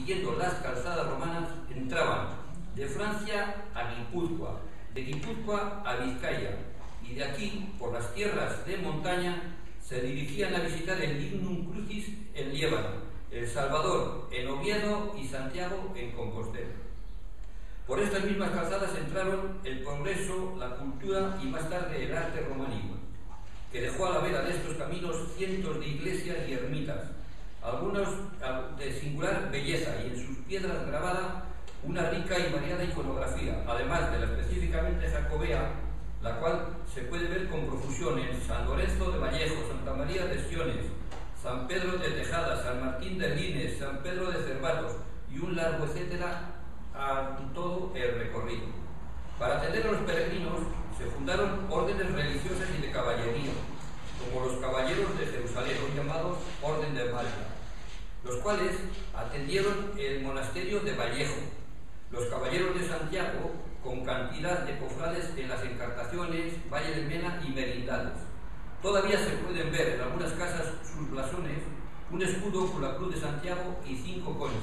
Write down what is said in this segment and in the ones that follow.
siguiendo las calzadas romanas, entraban de Francia a Guipúzcoa, de Guipúzcoa a Vizcaya, y de aquí, por las tierras de montaña, se dirigían a visitar el Lignum Crucis en Líbano, El Salvador en Oviedo y Santiago en Compostela. Por estas mismas calzadas entraron el progreso, la cultura y más tarde el arte románico, que dejó a la vera de estos caminos cientos de iglesias y ermitas, algunos de singular belleza y en sus piedras grabada una rica y variada iconografía, además de la específicamente jacobea, la cual se puede ver con profusión en San Lorenzo de Vallejo, Santa María de Siones, San Pedro de Tejada, San Martín de Lines, San Pedro de Cervatos y un largo etcétera a todo el recorrido. Para atender a los peregrinos se fundaron órdenes religiosas y de caballería, como los caballeros de Jerusalén, los llamados Orden de Malta, los cuales atendieron el monasterio de Vallejo, los caballeros de Santiago, con cantidad de cofrades en las encartaciones, Valle de Mena y merindades. Todavía se pueden ver en algunas casas sus blasones, un escudo con la cruz de Santiago y 5 conchas.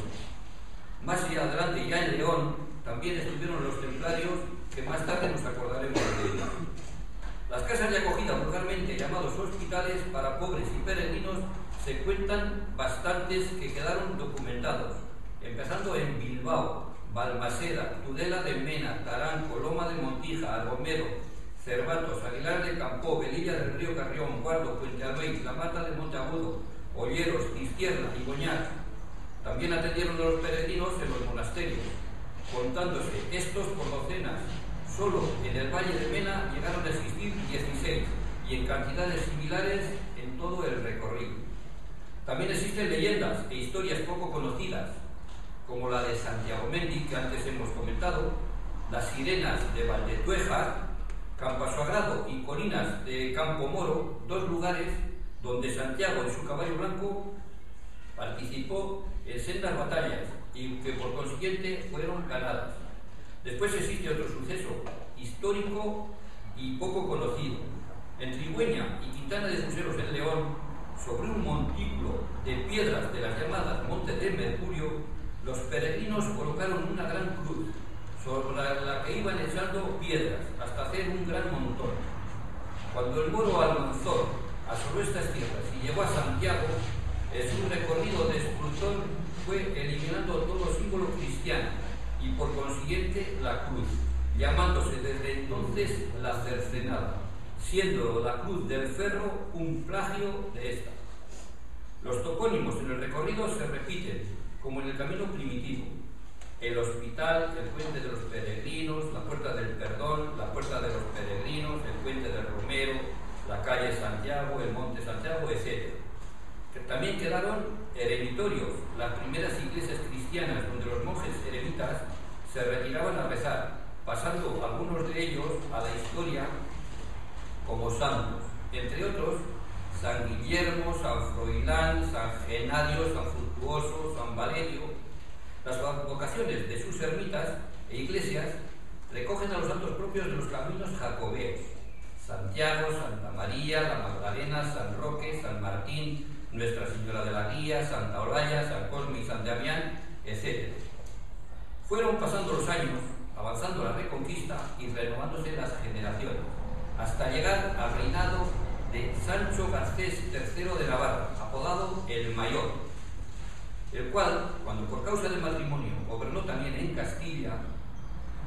Más allá adelante, ya en León, también estuvieron los templarios, que más tarde nos acordaremos de ellos. Las casas de acogida, vulgarmente llamados hospitales para pobres y peregrinos, se cuentan bastantes que quedaron documentados, empezando en Bilbao, Balmaseda, Tudela de Mena, Taranco, Loma de Montija, Argomero, Cervatos, Aguilar de Campó, Velilla del Río Carrión, Guardo, Puente Albeis, La Mata de Monteagudo, Olleros, Izquierda y Goñar. También atendieron a los peregrinos en los monasterios, contándose estos por docenas. Solo en el Valle de Mena llegaron a existir 16 y en cantidades similares en todo el recorrido. También existen leyendas e historias poco conocidas, como la de Santiago Mendi, que antes hemos comentado, las sirenas de Valdetueja, Campasagrado y Colinas de Campo Moro, 2 lugares donde Santiago en su caballo blanco participó en sendas batallas y que por consiguiente fueron ganadas. Después existe otro suceso histórico y poco conocido. En Trigüeña y Quintana de Fuseros en León, sobre un montículo de piedras de las llamadas Montes de Mercurio, los peregrinos colocaron una gran cruz sobre la que iban echando piedras hasta hacer un gran montón. Cuando el moro Almanzor asoló estas tierras y llegó a Santiago, en su recorrido de expulsión fue eliminando todo símbolo cristiano y por consiguiente la cruz, llamándose desde entonces la cercenada, siendo la cruz del ferro un plagio de esta. Los topónimos en el recorrido se repiten, como en el camino primitivo: el hospital, el puente de los peregrinos, la puerta del perdón, la puerta de los peregrinos, el puente del Romero, la calle Santiago, el monte Santiago, etc. Que también quedaron eremitorios, las primeras iglesias cristianas donde los monjes eremitas se retiraban a rezar, pasando algunos de ellos a la historia como santos, entre otros San Guillermo, San Froilán, San Genadio, San Fructuoso, San Valerio. Las vocaciones de sus ermitas e iglesias recogen a los santos propios de los caminos jacobeos: Santiago, Santa María, la Magdalena, San Roque, San Martín, Nuestra Señora de la Guía, Santa Olalla, San Cosme y San Damián, etc. Fueron pasando los años, avanzando la Reconquista y renovándose las generaciones, hasta llegar al reinado de Sancho Garcés III de Navarra, apodado el Mayor, el cual, cuando por causa del matrimonio gobernó también en Castilla,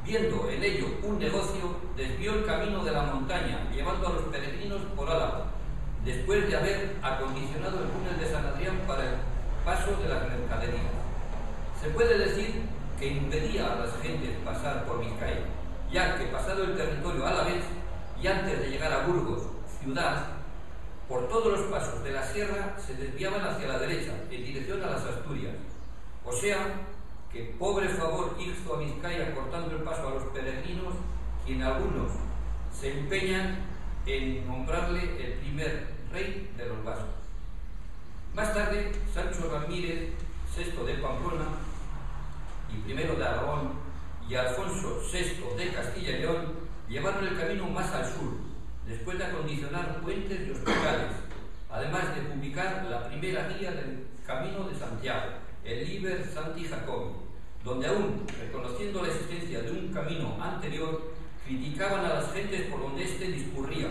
viendo en ello un negocio, desvió el camino de la montaña, llevando a los peregrinos por Álava, después de haber acondicionado el túnel de San Adrián para el paso de las mercaderías. Se puede decir que impedía a las gentes pasar por Vizcaya, ya que pasado el territorio alavés y antes de llegar a Burgos, ciudad, por todos los pasos de la sierra se desviaban hacia la derecha, en dirección a las Asturias. O sea, que pobre favor hizo a Vizcaya cortando el paso a los peregrinos, quien algunos se empeñan en nombrarle el primer rey de los vascos. Más tarde, Sancho Ramírez VI de Pamplona y I de Aragón y Alfonso VI de Castilla y León llevaron el camino más al sur, después de acondicionar puentes y hospitales, además de publicar la primera guía del Camino de Santiago, el Liber Sancti Jacobi, donde aún, reconociendo la existencia de un camino anterior, criticaban a las gentes por donde éste discurría.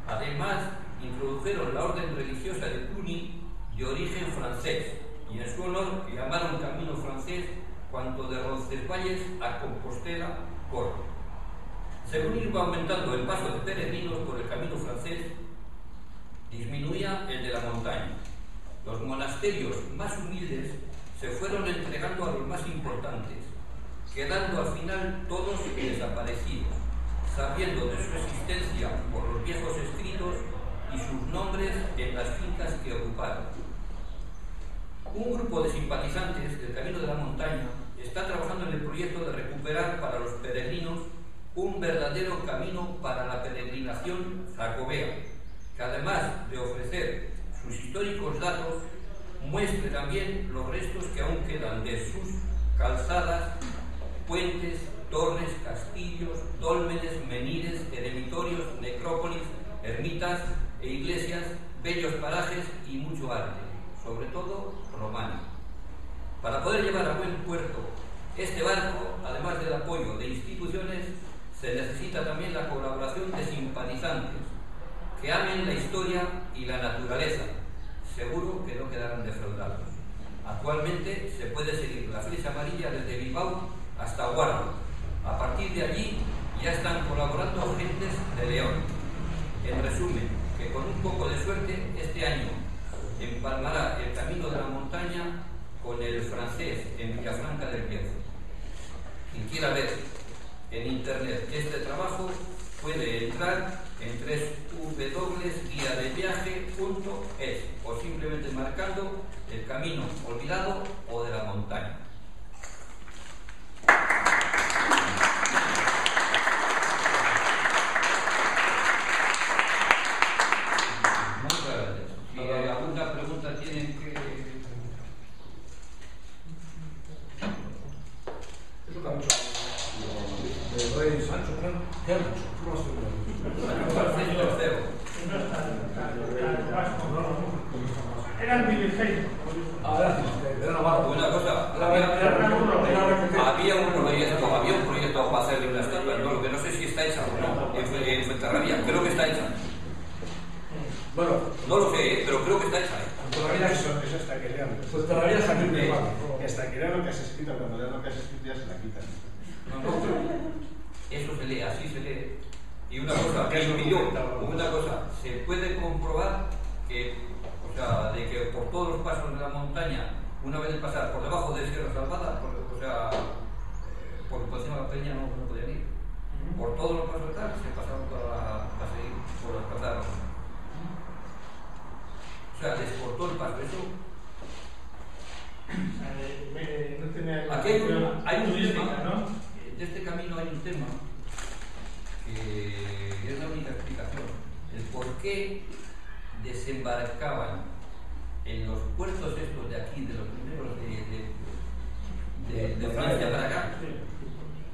Además, introdujeron la orden religiosa de Cluny de origen francés, y en su honor llamaron camino francés cuanto de Roncesvalles a Compostela corre. Según iba aumentando el paso de peregrinos por el camino francés, disminuía el de la montaña. Los monasterios más humildes se fueron entregando a los más importantes, quedando al final todos desaparecidos, sabiendo de su existencia por los viejos escritos y sus nombres en las fincas que ocuparon. Un grupo de simpatizantes del Camino de la Montaña está trabajando en el proyecto de recuperar para los peregrinos un verdadero camino para la peregrinación jacobea, que además de ofrecer sus históricos datos, muestre también los restos que aún quedan de sus calzadas, puentes, torres, castillos, dólmenes, menires, eremitorios, necrópolis, ermitas e iglesias, bellos parajes y mucho arte, sobre todo románico. Para poder llevar a buen puerto este barco, además del apoyo de instituciones, se necesita también la colaboración de simpatizantes que amen la historia y la naturaleza. Seguro que no quedarán defraudados. Actualmente se puede seguir la flecha amarilla desde Bilbao hasta Guardo. A partir de allí ya están colaborando agentes de León. En resumen, que con un poco de suerte este año empalmará el Camino de la Montaña con el francés en Villafranca del Bierzo. Quien quiera ver en internet este trabajo puede entrar en www.guiadeviaje.es o simplemente marcando el camino olvidado o de la montaña. Muchas gracias. Si alguna pregunta tienen que... Sancho, claro. ¿Qué ha dicho? ¿Cómo has tenido? Era el 16. Era Navarro. Una cosa, había un proyecto para hacerle una estatua, no, lo que no sé si está hecha o no, en Fuenterrabía, creo que está hecha. Bueno, No lo sé, pero creo que está hecha. Eso está queriendo. pues todavía es aquí privado. Hasta que lean lo que has escrito, cuando lean lo que has escrito ya se la quitan. No, pero eso se lee, así se lee. Y una cosa, se puede comprobar que, o sea, de que por todos los pasos de la montaña, una vez de pasar por debajo de Sierra Salvada, por encima de la peña no podían ir. Por todos los pasos de tal, se pasaron para seguir por las pasadas. O sea, les cortó el paso. Eso. Aquí hay un tema, ¿no? De este camino hay un tema que es la única explicación, el por qué desembarcaban en los puertos estos de aquí, de los primeros de Francia para acá,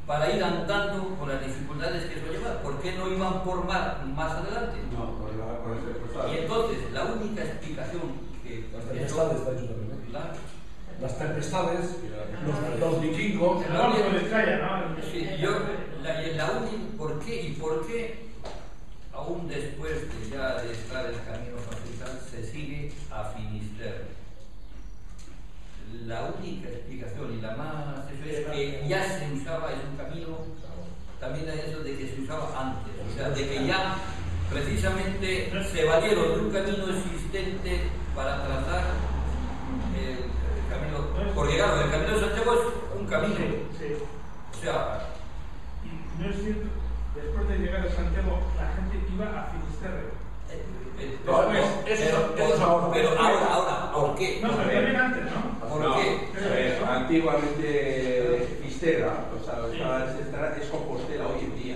para ir andando con las dificultades que eso lleva. ¿Por qué no iban por mar más adelante? No, por ese costado. Y entonces la única explicación que Las tempestades, está hecho también. Las tempestades, los vikingos. El barco de Vizcaya, ¿no? Sí, ¿por qué aún después de ya de estar en el camino francés se sigue a Finisterre? La única explicación y la más es que ya se usaba en un camino, también hay eso de que se usaba antes, o sea, de que ya precisamente se valieron de un camino existente para trazar el camino, porque claro, el camino de Santiago es un camino, Sí. o sea, Y no es cierto, después de llegar a Santiago, la gente iba a Finisterre. pero ahora, ¿por qué? No, pero también antes, ¿no? ¿Por No, qué? antiguamente Fisterra, o sea, es Compostela hoy en día.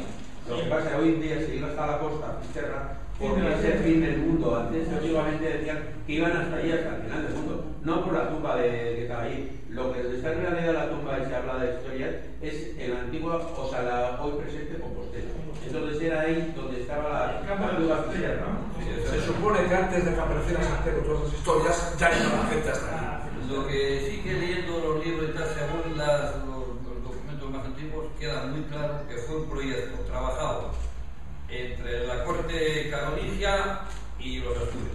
Lo que pasa es que hoy en día se iba hasta la costa, Fisterra, porque es el fin del mundo. Antes antiguamente decían que iban hasta allí, hasta el final del mundo, no por la tumba que estaba allí. Lo que está en realidad la tumba y se habla de historia es en la antigua, o sea, la hoy presente Compostela. Entonces era ahí donde estaba la antigua Fisterra, ¿no? Se supone que antes de que apareciera Santiago todas las historias, ya iba la gente hasta ahí. Lo que sigue leyendo antiguos queda muy claro que fue un proyecto trabajado entre la corte carolingia y los asturianos.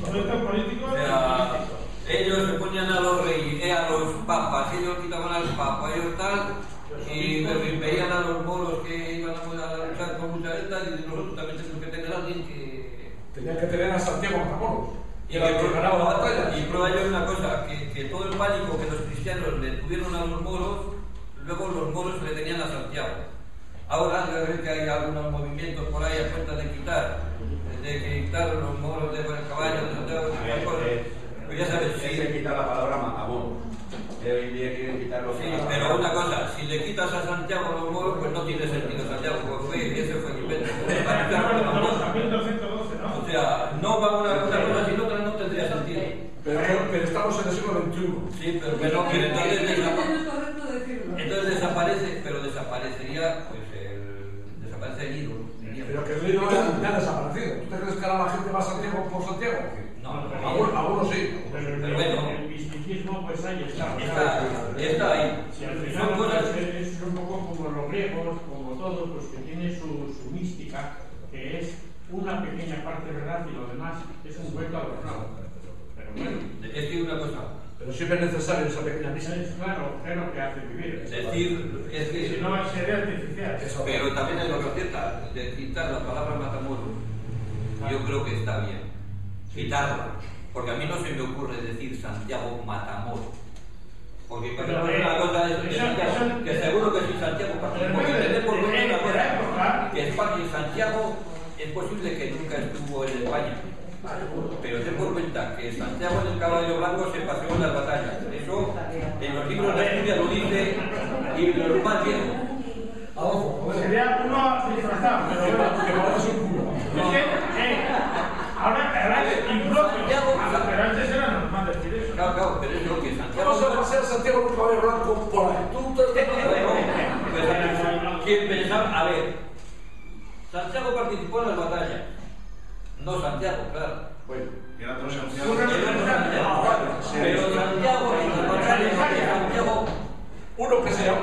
¿Proyectos políticos? O sea, ellos se ponían a los reyes, a los papas, ellos quitaban al papa, ellos tal, y veían a los moros que iban a luchar con mucha gente, y nosotros también tenemos que tener a alguien que... Tenían que tener a Santiago Matamoros. Y ganaba la batalla. Y prueba yo una cosa, que todo el pánico que los cristianos le tuvieron a los moros, luego los moros le tenían a Santiago. Ahora debe ver que hay algunos movimientos por ahí a cuenta de quitar los moros de caballo, de Santiago, de otras cosas. Pues ya sabes, sí. Se quita la palabra Matamoros. Hoy en día quieren quitarlo. Sí, pero una cosa, si le quitas a Santiago los moros, pues no tiene sentido Santiago, porque ese fue el invento. O sea, no va una cosa sin otra, no tendría sentido. Pero estamos en el siglo XXI. Sí, pero entonces desaparece, pero desaparecería, pues desaparece el ídolo. Pero que el ídolo ya ha desaparecido. ¿Tú te crees que ahora la gente va a Santiago por Santiago? No, algunos sí. Pero bueno, el misticismo, pues ahí está. Está ahí. Si al final es un poco como los griegos, como todos, pues que tiene su mística, que es una pequeña parte verdad y lo demás es un cuento adornado. Pero bueno. Es que una cosa. Pero siempre es necesario esa pequeña misa. Claro, es lo que hace vivir. Es decir, es que... Si no, sería artificial. Pero también es lo que acierta, de quitar la palabra Matamoros, yo creo que está bien. Quitarla. Porque a mí no se me ocurre decir Santiago Matamoros. Porque cuando es una cosa de Santiago, que seguro que sí Santiago participó. Porque tener por cuenta una cosa, que España y Santiago es posible que nunca estuvo en España. Pero ten por cuenta que Santiago en el caballo blanco se paseó en las batallas. Eso en los libros de historia lo dice y los más viejos. Sería uno disfrazado, pero bueno, que parece un culo. ahora es impropio. Pero antes era normal decir eso. Claro, pero es lo que Santiago... Vamos a pasear Santiago en un caballo blanco por ahí. Tú te... ¿Quién pensaba? A ver, Santiago participó en las batallas. No Santiago, claro. Bueno, y era todo Santiago. Pero Santiago, en las batallas de Santiago, uno que se llama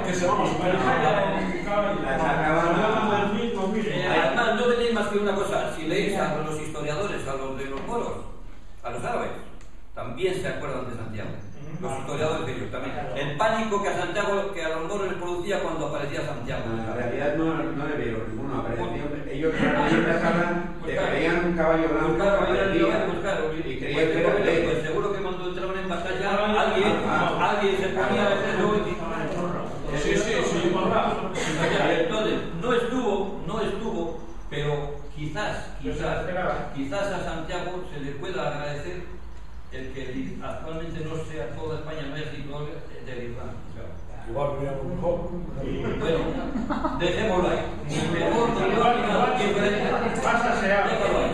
además, no tenéis más que una cosa. Si leéis a los historiadores, a los de los moros, a los árabes, también se acuerdan de Santiago. Los historiadores de ellos también. El pánico que a Santiago, que a los moros les producía cuando aparecía Santiago. En la realidad no le veo ninguno apareció. Ellos hablan de que veían un caballo blanco y creían que era rey. Pues seguro que cuando entraban en batalla alguien se ponía a hacerlo y... Sí. Entonces, no estuvo, pero quizás a Santiago se le pueda agradecer el que actualmente no sea toda España México del Islam. Igual veía un mejor. Bueno, dejémoslo ahí. Ni mejor, ni peor, ni diferente. Pásase algo.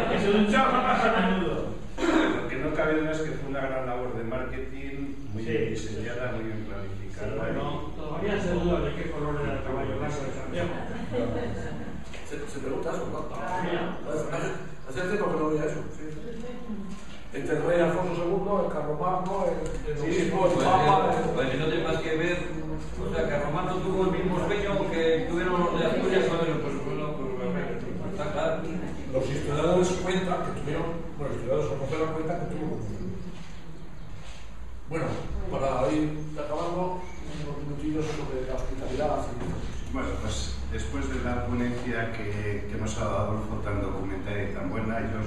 Que se duchaba más a menudo. Lo que no cabe duda es que fue una gran labor de marketing, muy bien diseñada, muy bien planificada. Bueno, todavía se duda de qué color era el caballo blanco de Santiago. Se pregunta eso, ¿no? Hace tiempo que no veía eso. Entre el rey Alfonso II, el Carlomagno, el obispo, el papa... Pues no tiene más que ver, o sea, que Carlomagno tuvo el mismo sueño que tuvieron los de Asturias, pues está claro. Los historiadores cuentan que tuvieron, bueno, los historiadores conocen cuentan que tuvo. Bueno, para ir acabando, unos minutillos sobre la hospitalidad. Bueno, pues después de la ponencia que nos ha dado Adolfo tan documentada y tan buena, yo